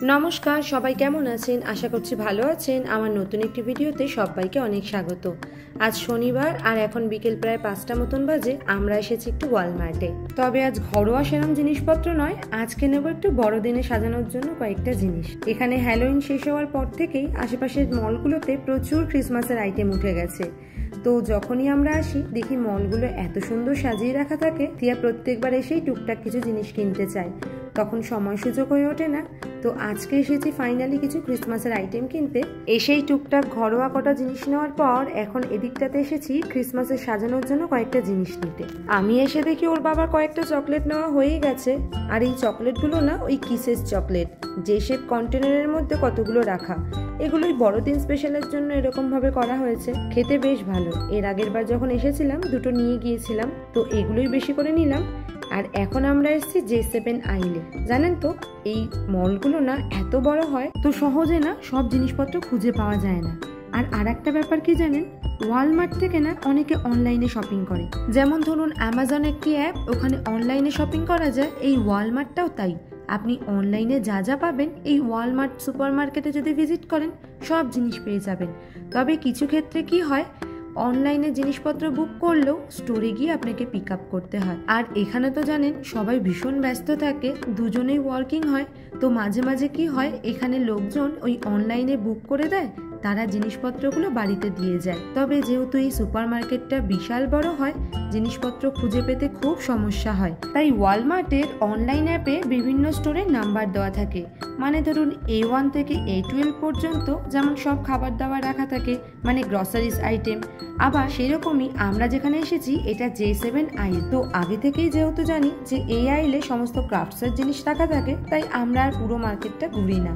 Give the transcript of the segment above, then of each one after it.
নমস্কার, সবাই কেমন আছেন? আশা করছি ভালো আছেন। আমার নতুন একটি ভিডিওতে সবাইকে অনেক স্বাগত। আজ শনিবার আর এখন বিকেল প্রায় 5টা মতন বাজে। আমরা এসেছি একটু ওয়ালমার্টে। তবে আজ ঘরোয়া সেরম জিনিসপত্র নয়, আজকে নেব একটু বড়দিনে সাজানোর জন্য কয়েকটা জিনিস। এখানে হ্যালোউইন শেষ হওয়ার পর থেকেই আশেপাশের মলগুলোতে প্রচুর ক্রিসমাসের আইটেম উঠে গেছে। তো যখনই আমরা আসি দেখি মলগুলো এত সুন্দর সাজিয়ে রাখা থাকে, তিয়া প্রত্যেকবার এসেই টুকটাক কিছু জিনিস কিনতে চায়। তখন সময় সুযোগ হয়ে ওঠে না। তো আজকে এসেছি ফাইনালি কিছু ক্রিসমাসের আইটেম কিনতে। এসেই টুকটাক ঘরোয়া কটা জিনিস নেওয়ার পর এখন এদিকটাতে এসেছি ক্রিসমাসের সাজানোর জন্য কয়েকটা জিনিস নিতে। আমি এসে দেখি ওর বাবার কয়েকটা চকলেট নেওয়া হয়েই গেছে। আর এই চকলেটগুলো না ওই কিসেস চকলেট, যে শেপ কন্টেনারের মধ্যে কতগুলো রাখা। এগুলোই বড়দিন স্পেশালের জন্য এরকম ভাবে করা হয়েছে। খেতে বেশ ভালো। এর আগের বার যখন এসেছিলাম দুটো নিয়ে গিয়েছিলাম, তো এগুলোই বেশি করে নিলাম। আর এখন আমরা এসেছি J7 আইলে। জানেন তো এই মলগুলো না এত বড় হয়, তো সহজে না সব জিনিসপত্র খুঁজে পাওয়া যায় না। আর একটা ব্যাপার কি জানেন, ওয়ালমার্ট থেকে না অনেকে অনলাইনে শপিং করে। যেমন ধরুন অ্যামাজন একটি অ্যাপ, ওখানে অনলাইনে শপিং করা যায়। এই ওয়ালমার্টটাও তাই। আপনি অনলাইনে যা যা পাবেন এই ওয়ালমার্ট সুপার মার্কেটে যদি ভিজিট করেন সব জিনিস পেয়ে যাবেন। তবে কিছু ক্ষেত্রে কি হয়, অনলাইনে জিনিসপত্র বুক করলেও স্টোরে গিয়ে আপনাকে পিক আপ করতে হয়। আর এখানে তো জানেন সবাই ভীষণ ব্যস্ত থাকে, দুজনেই ওয়ার্কিং হয়। তো মাঝে মাঝে কি হয়, এখানে লোকজন ওই অনলাইনে বুক করে দেয়, তারা জিনিসপত্রগুলো বাড়িতে দিয়ে যায়। তবে যেহেতু এই সুপার মার্কেটটা বিশাল বড় হয়, জিনিসপত্র খুঁজে পেতে খুব সমস্যা হয়। তাই ওয়ালমার্টের অনলাইন অ্যাপে বিভিন্ন স্টোরের নাম্বার দেওয়া থাকে। মানে ধরুন A1 থেকে A12 পর্যন্ত যেমন সব খাবার দাবার রাখা থাকে, মানে গ্রসারিজ আইটেম। আবার সেরকমই আমরা যেখানে এসেছি এটা J7 আইল। তো আগে থেকেই যেহেতু জানি যে এই আইলে সমস্ত ক্রাফটসের জিনিস রাখা থাকে, তাই আমরা আর পুরো মার্কেটটা ঘুরি না।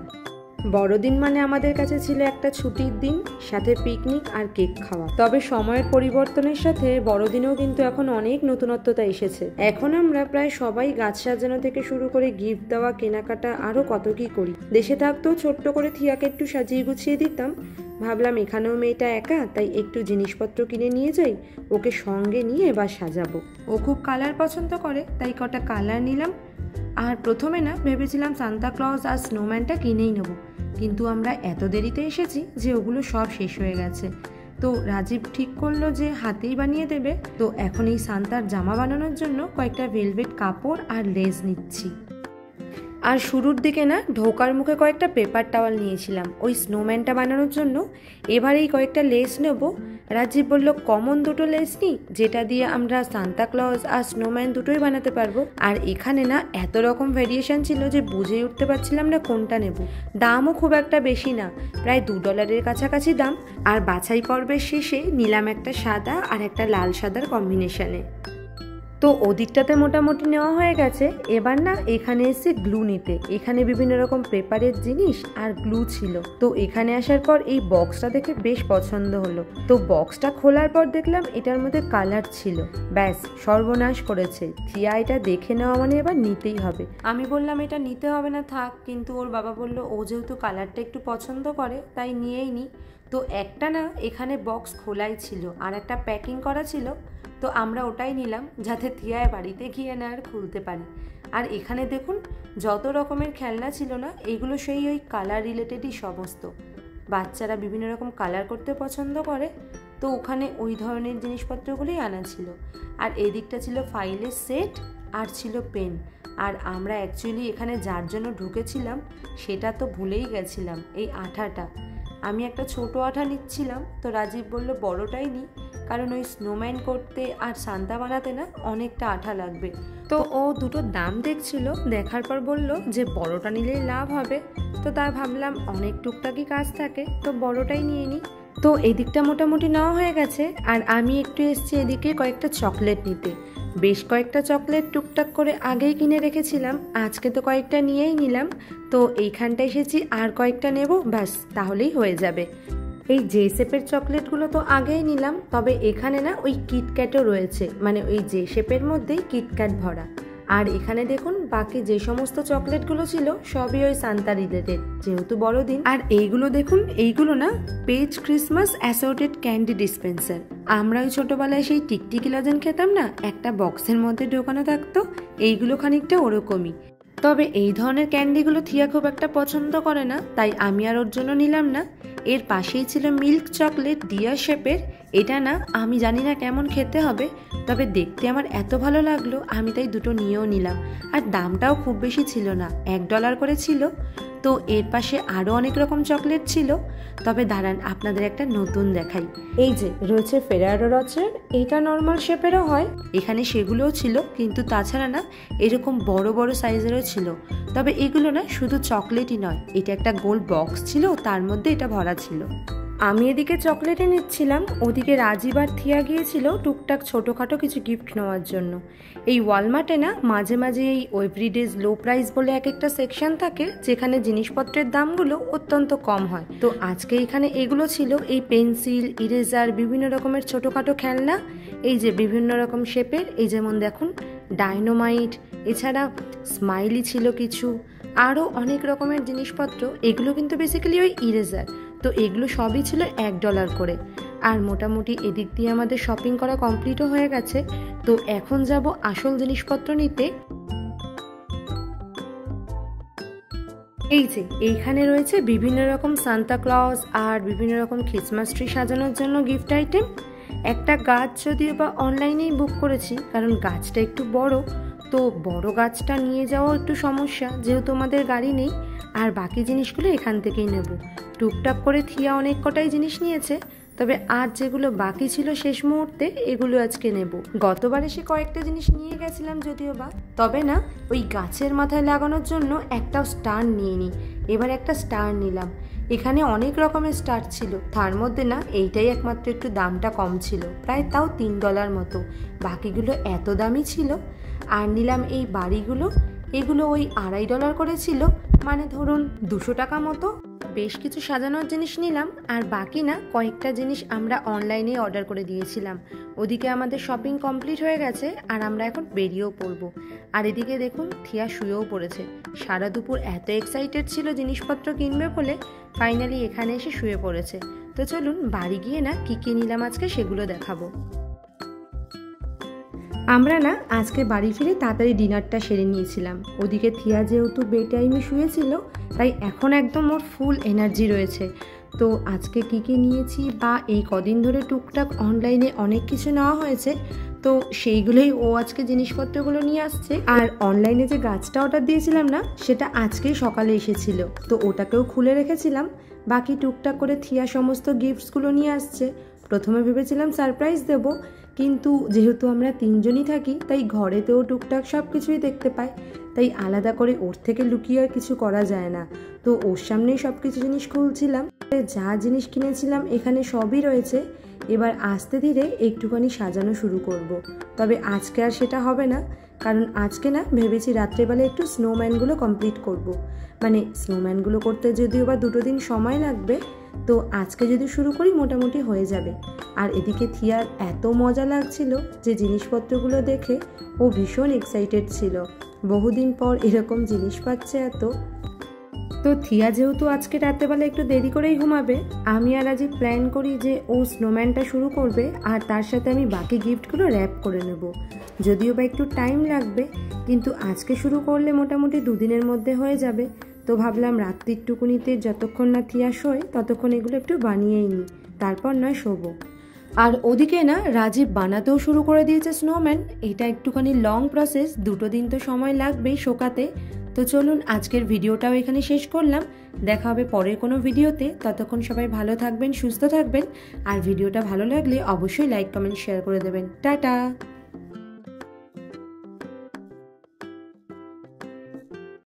বড়দিন মানে আমাদের কাছে ছিল একটা ছুটির দিন, সাথে পিকনিক আর কেক খাওয়া। তবে সময়ের পরিবর্তনের সাথে বড়দিনেও কিন্তু এখন অনেক নতুনত্বতা এসেছে। এখন আমরা প্রায় সবাই গাছ সাজানো থেকে শুরু করে গিফট দেওয়া, কেনাকাটা আরো কত কি করি। দেশে থাকতেও ছোট্ট করে থিয়াকে একটু সাজিয়ে গুছিয়ে দিতাম। ভাবলাম এখানেও মেয়েটা একা, তাই একটু জিনিসপত্র কিনে নিয়ে যাই, ওকে সঙ্গে নিয়ে এবার সাজাবো। ও খুব কালার পছন্দ করে, তাই কটা কালার নিলাম। আর প্রথমে না ভেবেছিলাম সান্তা ক্লজ আর স্নোম্যানটা কিনেই নেবো, কিন্তু আমরা এত দেরিতে এসেছি যে ওগুলো সব শেষ হয়ে গেছে। তো রাজীব ঠিক করলো যে হাতেই বানিয়ে দেবে। তো এখন এই সান্তার জামা বানানোর জন্য কয়েকটা ভেলভেট কাপড় আর লেস নিচ্ছি। আর শুরুর দিকে না ঢোকার মুখে কয়েকটা পেপার টাওয়াল নিয়েছিলাম ওই স্নোম্যানটা বানানোর জন্য। এবার এই কয়েকটা লেস নেব। রাজীব বলল কমন দুটো লেস নিই, যেটা দিয়ে আমরা সান্তা ক্লজ আর স্নোম্যান দুটোই বানাতে পারবো। আর এখানে না এত রকম ভেরিয়েশন ছিল যে বুঝেই উঠতে পারছিলাম না কোনটা নেব। দামও খুব একটা বেশি না, প্রায় $2 কাছাকাছি দাম। আর বাছাই পর্বের শেষে নিলাম একটা সাদা আর একটা লাল সাদার কম্বিনেশনে। তো ওদিকটাতে মোটামুটি নেওয়া হয়ে গেছে। এবার না এখানে এসে গ্লু নিতে। এখানে বিভিন্ন রকম পেপারের জিনিস আর গ্লু ছিল। তো এখানে আসার পর এই বক্সটা দেখে বেশ পছন্দ হলো। তো বক্সটা খোলার পর দেখলাম এটার মধ্যে কালার ছিল। ব্যাস সর্বনাশ করেছে। থিয়া এটা দেখে নেওয়া মানে এবার নিতেই হবে। আমি বললাম এটা নিতে হবে না, থাক। কিন্তু ওর বাবা বলল ও যেহেতু কালারটা একটু পছন্দ করে তাই নিয়েই নি। তো একটা না এখানে বক্স খোলাই ছিল আর একটা প্যাকিং করা ছিল। তো আমরা ওটাই নিলাম, যাতে থিয়ায় বাড়িতে গিয়ে না আর খুলতে পারি। আর এখানে দেখুন যত রকমের খেলনা ছিল না, এগুলো সেই ওই কালার রিলেটেডই সমস্ত। বাচ্চারা বিভিন্ন রকম কালার করতে পছন্দ করে, তো ওখানে ওই ধরনের জিনিসপত্রগুলোই আনা ছিল। আর এদিকটা ছিল ফাইলের সেট আর ছিল পেন। আর আমরা অ্যাকচুয়ালি এখানে যার জন্য ঢুকেছিলাম সেটা তো ভুলেই গেছিলাম, এই আঠাটা। আমি একটা ছোট আঠা নিচ্ছিলাম, তো রাজীব বলল বড়টাই নিই, কারণ ওই স্নোম্যান করতে আর সান্তা বানাতে না অনেকটা আঠা লাগবে। তো ও দুটো দাম দেখছিল, দেখার পর বলল যে বড়টা নিলেই লাভ হবে। তো তাই ভাবলাম অনেক টুকটাকি কাজ থাকে, তো বড়টাই নিয়ে নিই। তো এদিকটা মোটামুটি নেওয়া হয়ে গেছে। আর আমি একটু এসছি এদিকে কয়েকটা চকলেট নিতে। বেশ কয়েকটা চকলেট টুকটাক করে আগেই কিনে রেখেছিলাম, আজকে তো কয়েকটা নিয়েই নিলাম। তো এইখানটা এসেছি আর কয়েকটা নেব, ব্যাস তাহলেই হয়ে যাবে। এই জে শেপের চকলেটগুলো তো আগেই নিলাম, তবে এখানে না ওই কিটক্যাটও রয়েছে, মানে ওই জে শেপের মধ্যেই কিটক্যাট ভরা। আর এখানে দেখুন বাকি যে সমস্ত চকলেটগুলো ছিল সবই ওই সান্তা রিলেটেড, যেহেতু বড়দিন। আর এইগুলো দেখুন, এইগুলো না page Christmas assorted candy dispenser. আমরা ওই ছোটবেলায় সেই টিকটিকি লজেন খেতাম না, একটা বক্সের মধ্যে ঢোকানো থাকতো, এইগুলো খানিকটা ওরকমই। তবে এই ধরনের ক্যান্ডিগুলো থিয়া খুব একটা পছন্দ করে না, তাই আমি আর ওর জন্য নিলাম না। এর পাশেই ছিল মিল্ক চকলেট ডিয়ার শেপের। এটা না আমি জানি না কেমন খেতে হবে, তবে দেখতে আমার এত ভালো লাগলো আমি তাই দুটো নিয়েও নিলাম। আর দামটাও খুব বেশি ছিল না, $1 করে ছিল। তো এর পাশে আরও অনেক রকম চকলেট ছিল। তবে দাঁড়ান আপনাদের একটা নতুন দেখাই। এই যে রয়েছে ফেরারো রচের, এটা নর্মাল শেপেরও হয়, এখানে সেগুলোও ছিল, কিন্তু তাছাড়া না এরকম বড় বড় সাইজেরও ছিল। তবে এগুলো না শুধু চকলেটই নয়, এটা একটা গোল বক্স ছিল, তার মধ্যে এটা ভরা ছিল। আমি এদিকে চকলেটে নিচ্ছিলাম, ওদিকে রাজীব আর থিয়া গিয়েছিল টুকটাক ছোটোখাটো কিছু গিফট নেওয়ার জন্য। এই ওয়ালমার্টে না মাঝে মাঝে এই এভরিডেজ লো প্রাইস বলে এক একটা সেকশন থাকে, যেখানে জিনিসপত্রের দামগুলো অত্যন্ত কম হয়। তো আজকে এখানে এগুলো ছিল, এই পেন্সিল, ইরেজার, বিভিন্ন রকমের ছোটোখাটো খেলনা, এই যে বিভিন্ন রকম শেপের, এই যেমন দেখুন ডাইনোমাইট, এছাড়া স্মাইলি ছিল কিছু, আরও অনেক রকমের জিনিসপত্র। এগুলো কিন্তু বেসিক্যালি ওই ইরেজার। তো এগুলো সবই ছিল $1 করে। আর মোটামুটি এদিক দিয়ে আমাদের শপিং করা কমপ্লিটও হয়ে গেছে। তো এখন যাব আসল জিনিসপত্র নিতে। এই যে এইখানে রয়েছে বিভিন্ন রকম সান্তা ক্লজ আর বিভিন্ন রকম ক্রিসমাস ট্রি সাজানোর জন্য গিফট আইটেম। একটা গাছ যদিও বা অনলাইনেই বুক করেছি, কারণ গাছটা একটু বড়, তো বড় গাছটা নিয়ে যাওয়া একটু সমস্যা, যেহেতু আমাদের গাড়ি নেই। আর বাকি জিনিসগুলো এখান থেকেই নেব। টুকটাক করে থিয়া অনেক কটাই জিনিস নিয়েছে, তবে আর যেগুলো বাকি ছিল শেষ মুহূর্তে এগুলো আজকে নেব। গতবার এসে কয়েকটা জিনিস নিয়ে গেছিলাম যদিও বা, তবে না ওই গাছের মাথায় লাগানোর জন্য একটাও স্টার নিয়ে নিই। এবার একটা স্টার নিলাম। এখানে অনেক রকমের স্টার ছিল, তার মধ্যে না এইটাই একমাত্র একটু দামটা কম ছিল, প্রায় তাও $3 মতো। বাকিগুলো এত দামি ছিল। আর নিলাম এই বাড়িগুলো, এগুলো ওই $2.5 করে ছিল, মানে ধরুন 200 টাকা মতো। বেশ কিছু সাজানোর জিনিস নিলাম, আর বাকি না কয়েকটা জিনিস আমরা অনলাইনে অর্ডার করে দিয়েছিলাম। ওদিকে আমাদের শপিং কমপ্লিট হয়ে গেছে, আর আমরা এখন বেরিয়েও পড়বো। আর এদিকে দেখুন থিয়া শুয়েও পড়েছে। সারা দুপুর এত এক্সাইটেড ছিল জিনিসপত্র কিনবে বলে, ফাইনালি এখানে এসে শুয়ে পড়েছে। তো চলুন বাড়ি গিয়ে না কী কী নিলাম আজকে সেগুলো দেখাবো। আমরা না আজকে বাড়ি ফিরে তাড়াতাড়ি ডিনারটা সেরে নিয়েছিলাম। ওদিকে থিয়া যেহেতু বে টাইমে শুয়েছিল, তাই এখন একদম ওর ফুল এনার্জি রয়েছে। তো আজকে কী কী নিয়েছি বা এই কদিন ধরে টুকটাক অনলাইনে অনেক কিছু নেওয়া হয়েছে, তো সেইগুলোই ও আজকে জিনিসপত্রগুলো নিয়ে আসছে। আর অনলাইনে যে গাছটা অর্ডার দিয়েছিলাম না, সেটা আজকেই সকালে এসেছিল, তো ওটাকেও খুলে রেখেছিলাম। বাকি টুকটাক করে থিয়া সমস্ত গিফটসগুলো নিয়ে আসছে। প্রথমে ভেবেছিলাম সারপ্রাইজ দেব, কিন্তু যেহেতু আমরা 3 জনই থাকি, তাই ঘরেতেও টুকটাক সব কিছুই দেখতে পাই, তাই আলাদা করে ওর থেকে লুকিয়ে আর কিছু করা যায় না। তো ওর সামনেই সব কিছু জিনিস খুলছিলাম। যা জিনিস কিনেছিলাম এখানে সবই রয়েছে। এবার আস্তে ধীরে একটুখানি সাজানো শুরু করব। তবে আজকে আর সেটা হবে না, কারণ আজকে না ভেবেছি রাত্রেবেলা একটু স্নোম্যানগুলো কমপ্লিট করব। মানে স্নোম্যানগুলো করতে যদিও বা 2 দিন সময় লাগবে, তো আজকে যদি শুরু করি মোটামুটি হয়ে যাবে। আর এদিকে থিয়ার এত মজা লাগছিল যে জিনিসপত্রগুলো দেখে ও ভীষণ এক্সাইটেড ছিল। বহুদিন পর এরকম জিনিস পাচ্ছে এত। তো থিয়া যেহেতু আজকে রাত্রেবেলা একটু দেরি করেই ঘুমাবে, আমি আর আজই প্ল্যান করি যে ও স্নোম্যানটা শুরু করবে, আর তার সাথে আমি বাকি গিফটগুলো র্যাপ করে নেব। যদিও বা একটু টাইম লাগবে, কিন্তু আজকে শুরু করলে মোটামুটি 2 দিনের মধ্যে হয়ে যাবে। তো ভাবলাম রাত্রির টুকুনিতে যতক্ষণ না থিয়া শোয় ততক্ষণ এগুলো একটু বানিয়েই নিই, তারপর নয় শোবো। আর ওদিকে না রাজীব বানাতেও শুরু করে দিয়েছে স্নোম্যান। এটা একটুখানি লং প্রসেস, 2 দিন তো সময় লাগবেই শোকাতে। তো চলুন আজকের ভিডিওটাও এখানে শেষ করলাম। দেখা হবে পরের কোনো ভিডিওতে। ততক্ষণ সবাই ভালো থাকবেন, সুস্থ থাকবেন। আর ভিডিওটা ভালো লাগলে অবশ্যই লাইক, কমেন্ট, শেয়ার করে দেবেন। টাটা।